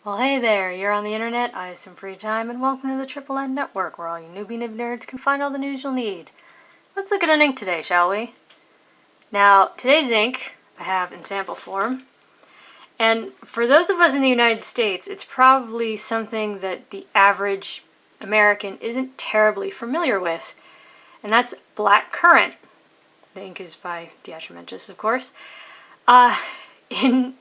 Well, hey there, you're on the internet, I have some free time, and welcome to the Triple N Network, where all you newbie nib nerds can find all the news you'll need. Let's look at an ink today, shall we? Now, today's ink I have in sample form, and for those of us in the United States, it's probably something that the average American isn't terribly familiar with, and that's Blackcurrant. The ink is by DeAtramentis, of course. In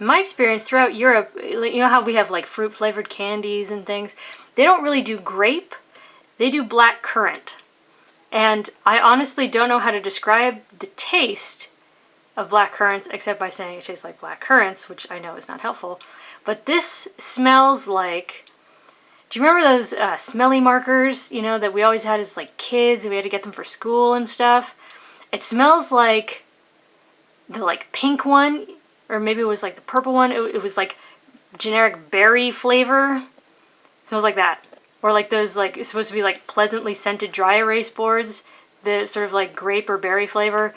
my experience throughout Europe, you know how we have like fruit flavored candies and things? They don't really do grape, they do blackcurrant. And I honestly don't know how to describe the taste of blackcurrants except by saying it tastes like blackcurrants, which I know is not helpful. But this smells like, do you remember those smelly markers, you know, that we always had as like kids and we had to get them for school and stuff? It smells like the like pink one, or maybe it was like the purple one. It was like generic berry flavor. It smells like that. Or like those, like, it's supposed to be like pleasantly scented dry erase boards. The sort of like grape or berry flavor.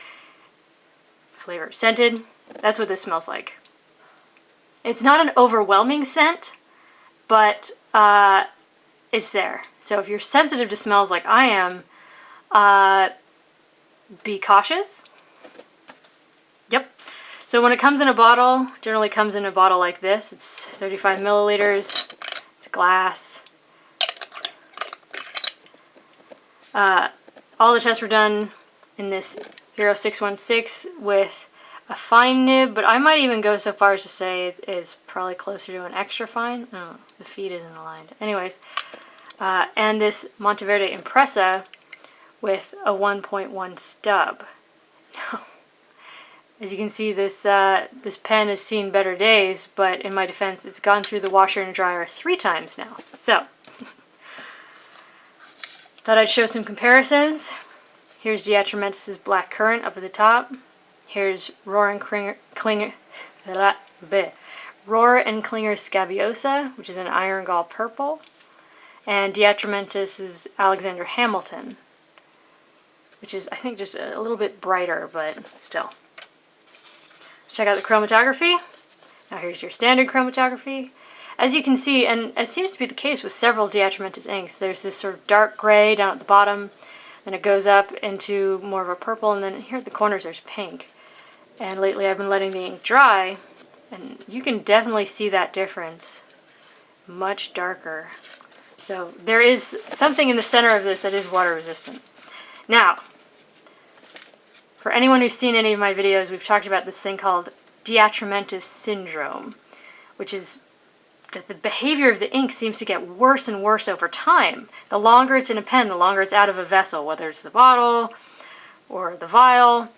Scented. That's what this smells like. It's not an overwhelming scent, but it's there. So if you're sensitive to smells like I am, be cautious. Yep. So when it comes in a bottle, generally comes in a bottle like this. It's 35 milliliters. It's glass. All the tests were done in this Hero 616 with a fine nib, but I might even go so far as to say it's probably closer to an extra fine. Oh, the feed isn't aligned. Anyways, and this MonteVerde Impressa with a 1.1 stub. Now, as you can see, this pen has seen better days, but in my defense, it's gone through the washer and dryer 3 times now. So, thought I'd show some comparisons. Here's DeAtramentis' Blackcurrant up at the top. Here's Rohr and Klingler's Scabiosa, which is an iron gall purple. And DeAtramentis' Alexander Hamilton, which is, I think, just a little bit brighter, but still. Let's check out the chromatography. Now here's your standard chromatography. As you can see, and as seems to be the case with several DeAtramentis inks, there's this sort of dark gray down at the bottom, then it goes up into more of a purple, and then here at the corners there's pink. And lately I've been letting the ink dry, and you can definitely see that difference. Much darker. So there is something in the center of this that is water resistant. Now, for anyone who's seen any of my videos, we've talked about this thing called DeAtramentis syndrome, which is that the behavior of the ink seems to get worse and worse over time. The longer it's in a pen, the longer it's out of a vessel, whether it's the bottle or the vial,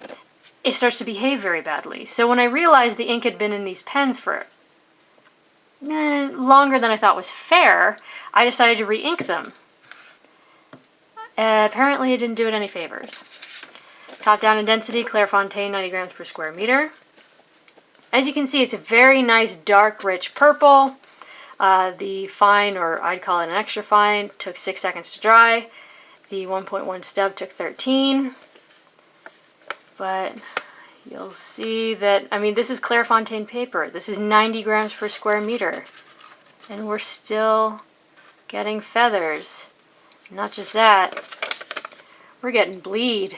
it starts to behave very badly. So when I realized the ink had been in these pens for longer than I thought was fair, I decided to re-ink them. Apparently it didn't do it any favors. Top down in density, Clairefontaine, 90 grams per square meter. As you can see, it's a very nice dark rich purple. The fine, or I'd call it an extra fine, took 6 seconds to dry. The 1.1 stub took 13. But you'll see that, I mean, this is Clairefontaine paper. This is 90 grams per square meter. And we're still getting feathers. Not just that, we're getting bleed.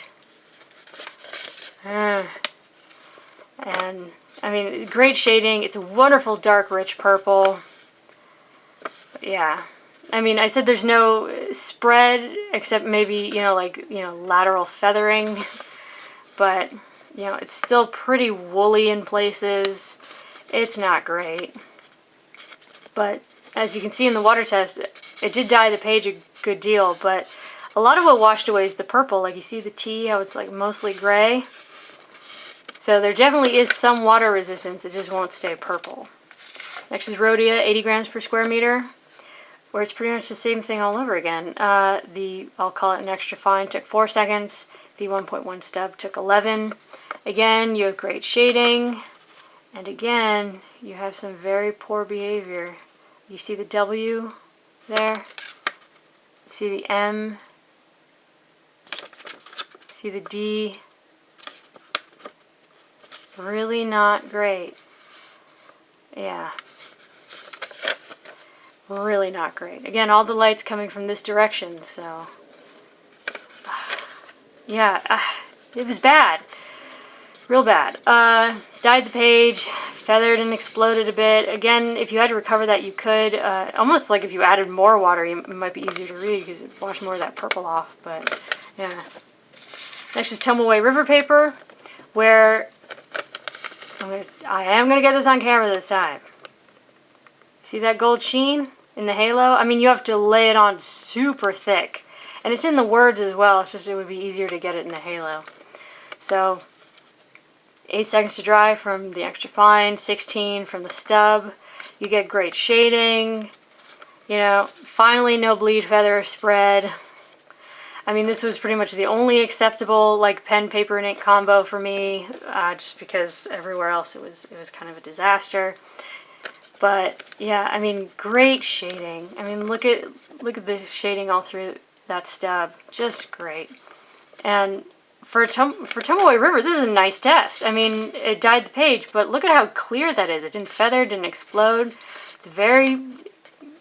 And, I mean, great shading. It's a wonderful dark rich purple. Yeah, I mean, I said there's no spread except maybe, lateral feathering, but, it's still pretty woolly in places. It's not great. But as you can see in the water test, it did dye the page a good deal, but a lot of what washed away is the purple. Like you see the T, how it's like mostly gray. So there definitely is some water resistance, it just won't stay purple. Next is Rhodia, 80 grams per square meter, where it's pretty much the same thing all over again. I'll call it an extra fine, took 4 seconds. The 1.1 stub took 11. Again, you have great shading. And again, you have some very poor behavior. You see the W there? You see the M? See the D? Really not great. Yeah. really not great. Again, all the light's coming from this direction, so yeah, it was bad. Real bad. Dyed the page, feathered and exploded a bit. Again, if you had to recover that, you could. Almost like if you added more water, it might be easier to read because it washed more of that purple off. But yeah. Next is Tomoe River Paper, where I am gonna get this on camera this time. See that gold sheen in the halo? I mean, you have to lay it on super thick, and it's in the words as well. It's just it would be easier to get it in the halo. So 8 seconds to dry from the extra fine, 16 from the stub. You get great shading. You know, finally no bleed feather spread. I mean, this was pretty much the only acceptable like pen, paper, and ink combo for me, just because everywhere else it was kind of a disaster. But yeah, I mean, great shading. I mean, look at the shading all through that stub, just great. And for Tomoe River, this is a nice test. I mean, it dyed the page, but look at how clear that is. It didn't feather, didn't explode. It's very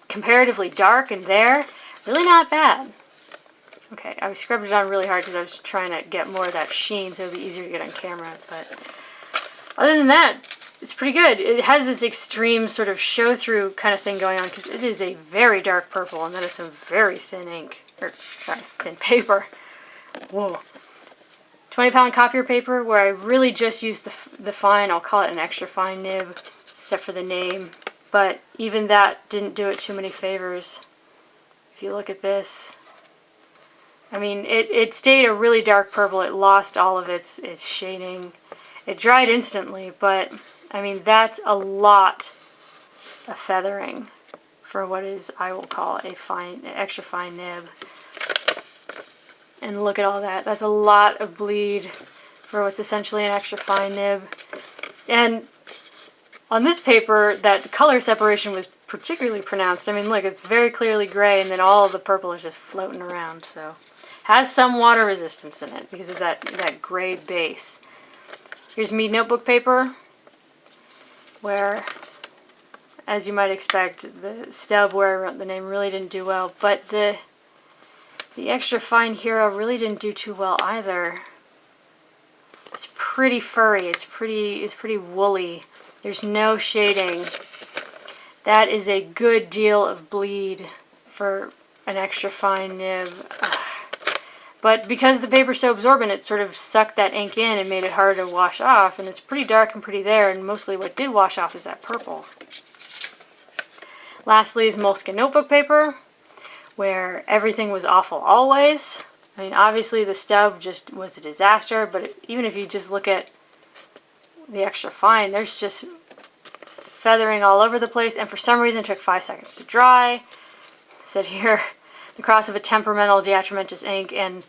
comparatively dark in there. Really not bad. Okay, I scrubbed it on really hard because I was trying to get more of that sheen so it would be easier to get on camera. But other than that, it's pretty good. It has this extreme sort of show-through kind of thing going on because it is a very dark purple and that is some very thin ink, or sorry, thin paper. Whoa. 20-pound copier paper where I really just used the fine, I'll call it an extra fine nib, except for the name. But even that didn't do it too many favors. If you look at this, I mean, it stayed a really dark purple. It lost all of its shading. It dried instantly, but I mean, that's a lot of feathering for what is, I will call, a fine, extra fine nib. And look at all that. That's a lot of bleed for what's essentially an extra fine nib. And on this paper, that color separation was particularly pronounced. I mean, look, it's very clearly gray, and then all of the purple is just floating around. So, has some water resistance in it because of that gray base. Here's Mead Notebook Paper, where, as you might expect, the stub where I wrote the name really didn't do well, but the extra fine hero really didn't do too well either. It's pretty furry. It's pretty woolly. There's no shading. That is a good deal of bleed for an extra fine nib. But because the paper's so absorbent, it sort of sucked that ink in and made it hard to wash off. And it's pretty dark and pretty there, and mostly what did wash off is that purple. Lastly is Moleskine Notebook Paper, where everything was awful always. I mean, obviously the stub just was a disaster, but even if you just look at the extra fine, there's just feathering all over the place, and for some reason it took 5 seconds to dry. It said here, the cross of a temperamental DeAtramentis ink and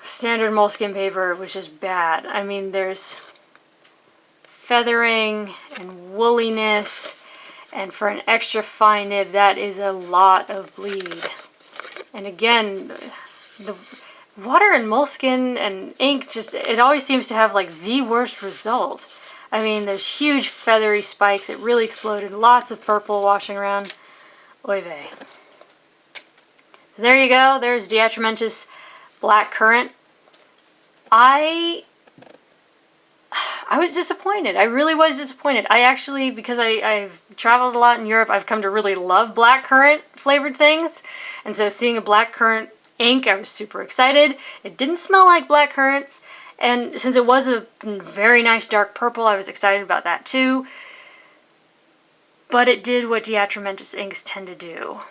standard Moleskine paper was just bad. I mean, there's feathering and wooliness, and for an extra fine nib, that is a lot of bleed. And again, the water and Moleskine and ink just, it always seems to have like the worst result. I mean, there's huge feathery spikes. It really exploded. Lots of purple washing around. Oy vey. So there you go. There's DeAtramentis Blackcurrant. I was disappointed. I really was disappointed. I actually, because I've traveled a lot in Europe, I've come to really love blackcurrant flavored things. And so seeing a blackcurrant ink, I was super excited. It didn't smell like blackcurrants. And since it was a very nice dark purple, I was excited about that too. But it did what DeAtramentis inks tend to do.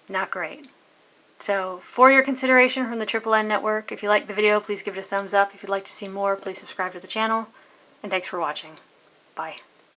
Not great. So, for your consideration from the Triple N Network, if you liked the video, please give it a thumbs up. If you'd like to see more, please subscribe to the channel. And thanks for watching. Bye.